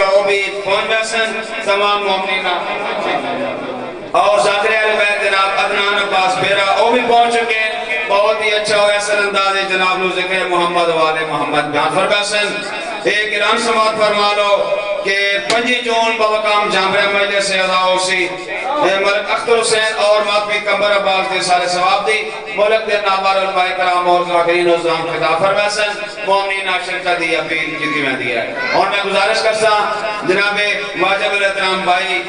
ہوگا وہ بھی پہنچ بیسن تمام مومنین اور ذاکر اہل بیت جناب عدنان عباس بیرا وہ بھی پہنچ چکے بہت ہی اچھا ہو ایسا انداز جناب نو ذکر محمد والے محمد بیان فرمائیں ایک اعلان سماعت فرما لو کہ 5 جون بوقام جامعہ مجلس سے ادا ہو سی ملک اختر حسین اور ماتمی کمبر عباس دے سارے ثواب دی ملک دے نابار علماء کرام اور ذاکرین و زام خطاب فرمائیں مومنین شرکت دی اپیل جتی میں دیا ہے اور میں گزارش کرتا جناب واجب الاحترام بھائی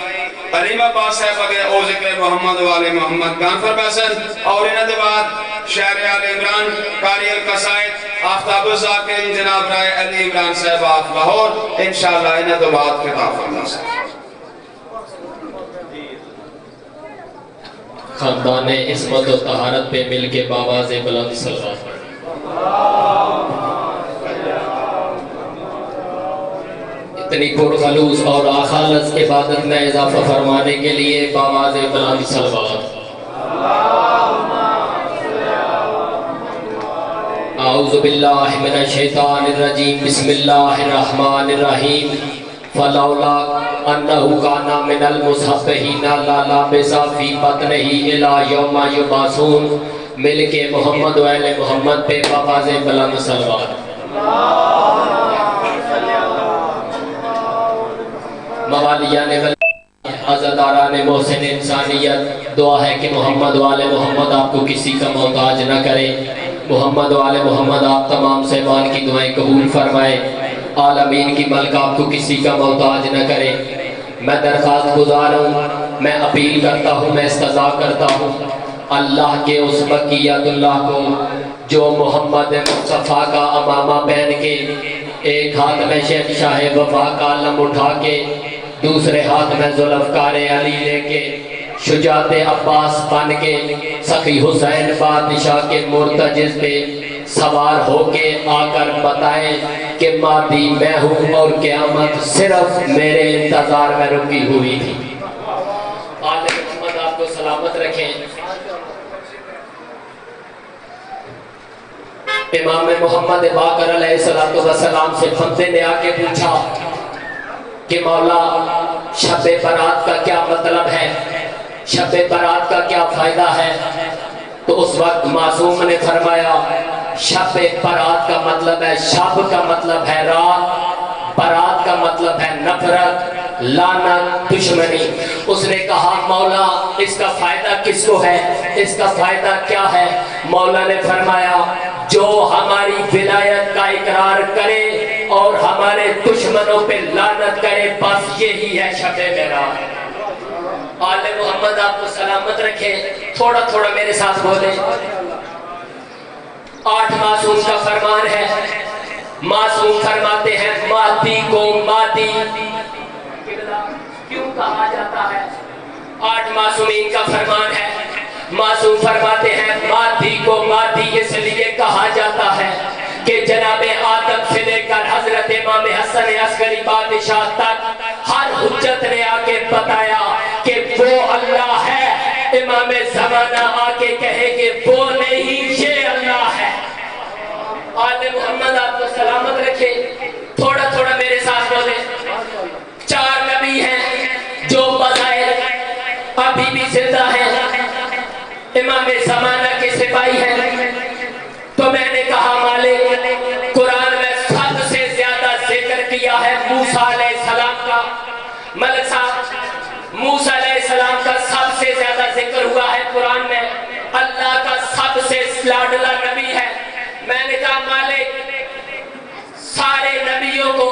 علیم عباس صاحب اگر او ذکر محمد والے محمد بیان فرمائیں اور انہاں دے بعد شہر آل عمران قاری القصائد آفتاب الذاکرین جناب رائے علی عمران صاحب آف لاہور انشاءاللہ انہاں دے بعد خطاب فرمائیں خاندان عصمت و طہارت پہ مل کے باواز بلند صلوات اتنی پرخلوص اور آخالص عبادت میں اضافہ فرمانے کے لیے باواز بلند صلوات اعوذ باللہ من الشیطان الرجیم بسم اللہ الرحمن الرحیم فلولا انہو کانا من المصحبہین لا لابسا فی بطنہی الى یوم یباسون مل کے محمد و اہل محمد پہ باواز بلند صلوات موالیان عزداران محسن انسانیت دعا ہے کہ محمد و آل محمد آپ کو کسی کا محتاج نہ کرے محمد و آل محمد آپ تمام صحبان کی دعائیں قبول فرمائے عالمین کی ملک آپ کو کسی کا محتاج نہ کرے میں درخواست گزار ہوں میں اپیل کرتا ہوں میں استضاء کرتا ہوں اللہ کے اس بقیت اللہ کو جو محمد مصطفیٰ کا امامہ پہن کے ایک ہاتھ میں شہنشاہ وفا کا علم اٹھا کے دوسرے ہاتھ میں ذوالفقار علی لے کے شجاعت عباس بن کے سخی حسین بادشاہ کے مرتجز پہ سوار ہو کے آ کر بتائیں کہ مادی میں ہوں اور قیامت صرف میرے انتظار میں رکی ہوئی تھی آل محمد آپ کو سلامت رکھیں امام محمد باقر علیہ السلام سے بندے نے آ کے پوچھا کہ مولا شب برات کا کیا مطلب ہے شب برات کا کیا فائدہ ہے تو اس وقت معصوم نے فرمایا شب برات کا مطلب ہے شب کا مطلب ہے رات برات کا مطلب ہے نفرت لعنت دشمنی اس نے کہا مولا اس کا فائدہ کس کو ہے اس کا فائدہ کیا ہے مولا نے فرمایا جو ہماری ولایت کا اقرار کرے اور ہمارے دشمنوں پہ لعنت کرے بس یہی ہے شب برات آل محمد آپ کو سلامت رکھے تھوڑا تھوڑا میرے ساتھ بولیں 8 معصوم کا فرمان ہے معصوم فرماتے ہیں مادی کو مادی کیوں کہا جاتا ہے 8 معصومین کا فرمان ہے معصوم فرماتے ہیں مادی کو مادی اس لیے کہا جاتا ہے کہ جناب آدم سے لے کر حضرت امام حسن عسکری بادشاہ تک ہر حجت نے آ کے بتایا کہ وہ اللہ ہے امام زمانہ آ کے کہے کہ وہ نہیں یہ اللہ ہے آل محمد آپ کو سلامت رکھے تھوڑا تھوڑا میرے ساتھ بولیں 4 نبی ہیں جو بظاہر ابھی بھی زندہ ہیں امام زمانہ کے سپاہی ہیں تو میں نے کہا مالک قرآن میں سب سے زیادہ ذکر کیا ہے موسیٰ علیہ السلام کا ملک صاحب موسیٰ علیہ السلام کا سب سے زیادہ ذکر ہوا ہے قرآن میں اللہ کا سب سے لاڈلا نبی ہے میں نے کہا مالک سارے نبیوں کو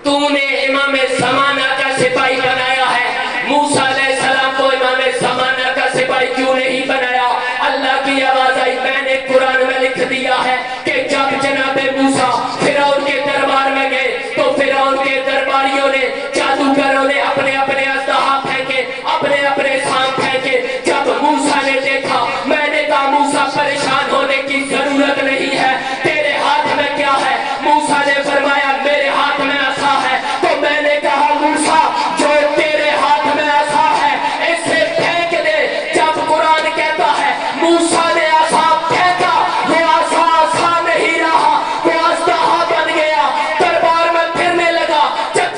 تو نے امام زمانہ کا سپاہی بنایا ہے موسیٰ علیہ السلام کو امام زمانہ کا سپاہی کیوں نہیں بنایا اللہ کی آواز آئی میں نے قرآن میں لکھ دیا ہے کہ جب جناب موسیٰ فرعون کے دربار میں گئے تو فرعون کے درباریوں نے جادوگروں نے اپنے اپنے اژدہا پھینکے اپنے اپنے سانپ پھینکے جب موسیٰ نے دیکھا میں نے کہا موسیٰ پریشان ہونے کی ضرورت نہیں ہے تیرے ہاتھ میں کیا ہے موسیٰ نے فرمایا میرے ہاتھ میں عصا ہے تو میں نے کہا موسیٰ جو تیرے ہاتھ میں عصا ہے اسے پھینک دے جب قرآن کہتا ہے موسیٰ نے عصا پھینکا وہ عصا نہیں رہا وہ اژدہا بن گیا دربار میں پھرنے لگا جب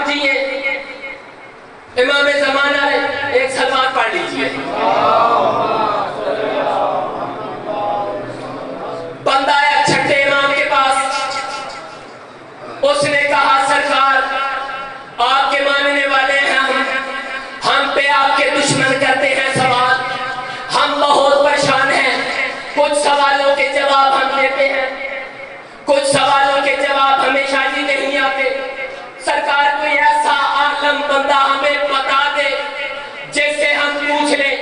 جیے امام زمانہ ہے، ایک سلوات پڑھ لیجئے۔ بندہ آیا چھٹے امام کے پاس، اس نے کہا سرکار آپ کے ماننے والے ہیں ہم پہ آپ کے دشمن کرتے ہیں سوال، ہم بہت پریشان ہیں، کچھ سوالوں کے جواب ہم دیتے ہیں، کچھ سوالوں کے جواب ہمیشہ ہی نہیں آتے، سرکار کوئی ایسا عالم بندہ ہمیں بتا دے جس سے ہم پوچھ لیں۔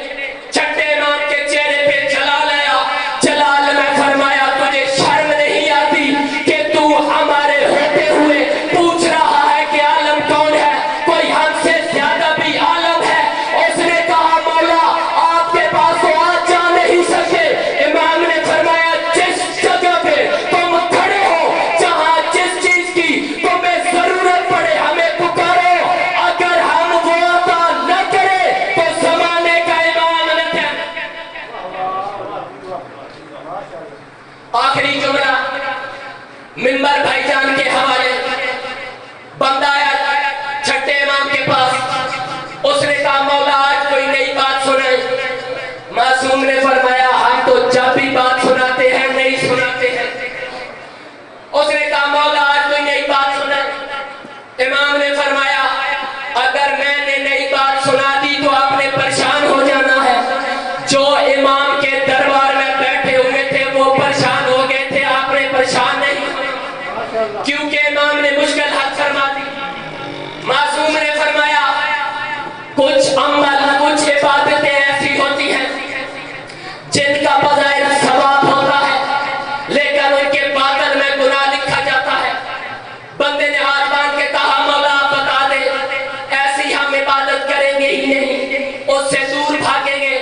چھٹے امام کے چہرے پہ جلال آیا، جلال میں فرمایا تجھے شرم نہیں آتی کہ تو ہمارے ہوتے ہوئے پوچھ رہا ہے کہ عالم کون ہے، کوئی ہم سے زیادہ بھی عالم ہے؟ اس نے کہا مولا آپ کے پاس تو آج جا نہیں سکتے۔ امام نے فرمایا جس جگہ پہ تم کھڑے ہو، جہاں جس چیز کی تمہیں ضرورت پڑے ہمیں پکارو، اگر ہم وہ عطا نہ کرے تو زمانے کا امام نہ تھے۔ آخری جملہ منبر بھائی جان کے حوالے، بندہ آیا چھٹے امام کے پاس، اس نے کہا مولا آج کوئی نئی بات سنائے۔ معصوم نے فرمایا ہم تو جب بھی بات سناتے ہیں نہیں سناتے ہیں۔ اس نے کہا مولا آج کوئی نئی بات سنائے۔ امام نے فرمایا اگر میں نے نئی بات سنا دی تو آپ نے پریشان ہو جانا ہے، جو امام کے دربار میں بیٹھے ہوئے تھے وہ پریشان ہو گئے تھے، آپ نے پریشان نہیں ہونا، کیونکہ امام نے مشکل حل فرما دی۔ معصوم نے فرمایا کچھ عمل کچھ عبادتیں ایسی ہوتی ہیں جن کا بظاہر ثواب ہوتا ہے لیکن ان کے باطن میں گناہ لکھا جاتا ہے۔ بندے نے ہاتھ باندھ کے کہا مولا آپ بتا دے، ایسی ہم عبادت کریں گے ہی نہیں، اس سے دور بھاگیں گے۔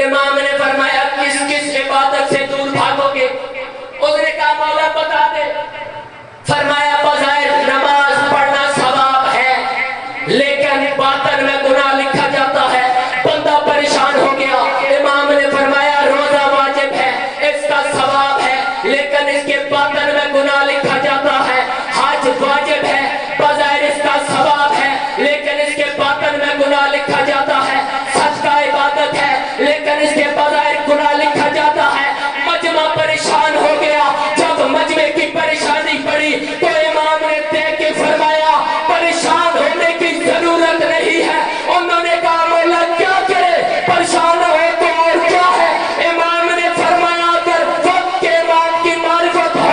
امام نے فرمایا کس کس عبادت سے دور بھاگو گے؟ اس نے کہا مولا بتا دے۔ فرمایا بظاہر نماز پڑھنا ثواب ہے لیکن باطن میں گناہ لکھا جاتا ہے۔ بندہ پریشان ہو گیا۔ امام نے فرمایا روزہ واجب ہے، اس کا ثواب ہے لیکن اس کے باطن میں گناہ لکھا جاتا ہے۔ حج واجب ہے، بظاہر اس کا ثواب ہے لیکن اس کے باطن میں گناہ لکھا جاتا ہے۔ صدقہ عبادت ہے لیکن اس کے بظاہر گناہ لکھا جاتا ہے۔ مجمع پریشان ہو گیا، جب مجمع کی پریشانی پڑی تو امام نے دیکھ کے فرمایا پریشان ہونے کی ضرورت نہیں ہے۔ انہوں نے کہا مولا کیا کرے، پریشان ہو تو اور کیا ہے؟ امام نے فرمایا اگر وقت کے امام کی معرفت ہو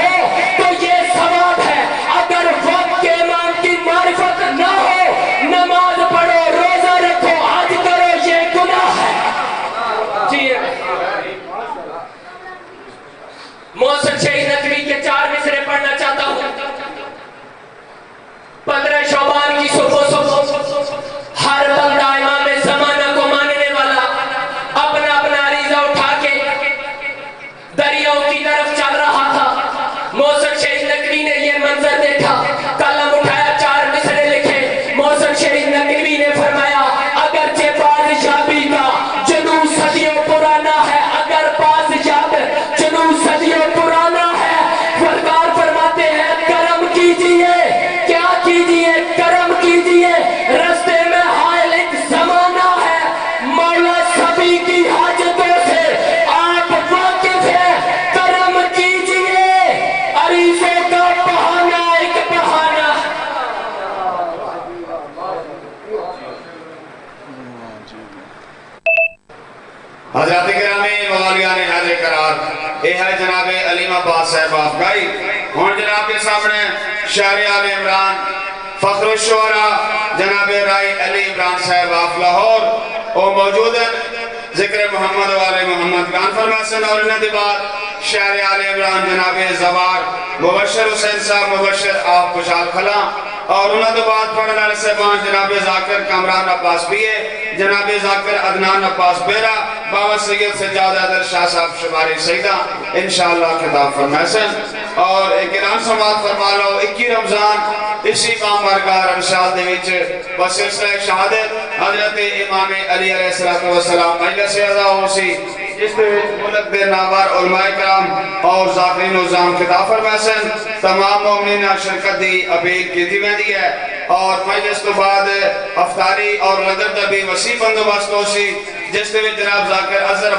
تو یہ ثواب ہے، اگر وقت کے امام کی معرفت نہ ہو نماز پڑھو، روزہ رکھو، حج کرو، یہ گناہ ہے۔ جی محسن شہید نقوی کے 4 مصرے پڑھنا چاہتا ہوں۔ 15 شعبان کی صبح ہر بندہ امام زمانہ کو ماننے والا اپنا اپنا عریضہ اٹھا کے دریاؤں کی طرف چل رہا تھا۔ محسن شہید نقوی نے یہ منظر دیکھا، قلم اٹھایا، 4 مصرے لکھے۔ محسن شہید نقوی نے فرمایا اگرچہ بادشاہی کا جنون صدیوں پرانا ہے، اگر بادشاہ جنون صدیوں پرانا ہے، سرکار فرماتے ہیں کرم کیجئے، کیا کیجئے؟ کرم کیجئے، رستے میں حائل ایک زمانہ ہے، مولا سبھی کی حاجتوں سے آپ واقف ہیں، کرم کیجئے، عریضوں کا بہانہ ایک بہانہ۔ حضرات گرامی موالیان حاضر قرار، یہ ہے جناب علیم عباس صاحب آفگائی۔ ہون جناب کے سامنے شہر آل عمران فخر الشعراء جناب رائی علی عمران صاحب آف لاہور او موجود ہیں۔ ذکر محمد والے محمد گان فرماسن اور انہیں دی بعد شہر آل عمران جناب زوار مبشر حسین صاحب مبشر آپ خوشحال کھلا، اور انہیں دی بعد پڑھنے والے صاحبان جناب ذاکر کامران عباس پیے، جناب ذاکر عدنان عباس بیرا، بابا سید سجاد حیدر شاہ صاحب شماری سیدہ انشاءاللہ خطاب فرمائسن۔ اور ایک اعلان سماعت فرما لو 21 رمضان اسی بامبرگاہ رمشاد دے وچ بسلسلہ شہادت حضرت امام علی علیہ السلام مجلس اعزا ہو سی، جس دے ملک دے نامور علماء کرام اور ذاکرین نظام خطاب فرمائسن۔ تمام مومنین شرکت دی اپیل کی دی ہے اور مجلس تو بعد افطاری اور لنگر دا بھی وسیع بندوبست ہو سی جس دے وچ جناب ذاکر اظہر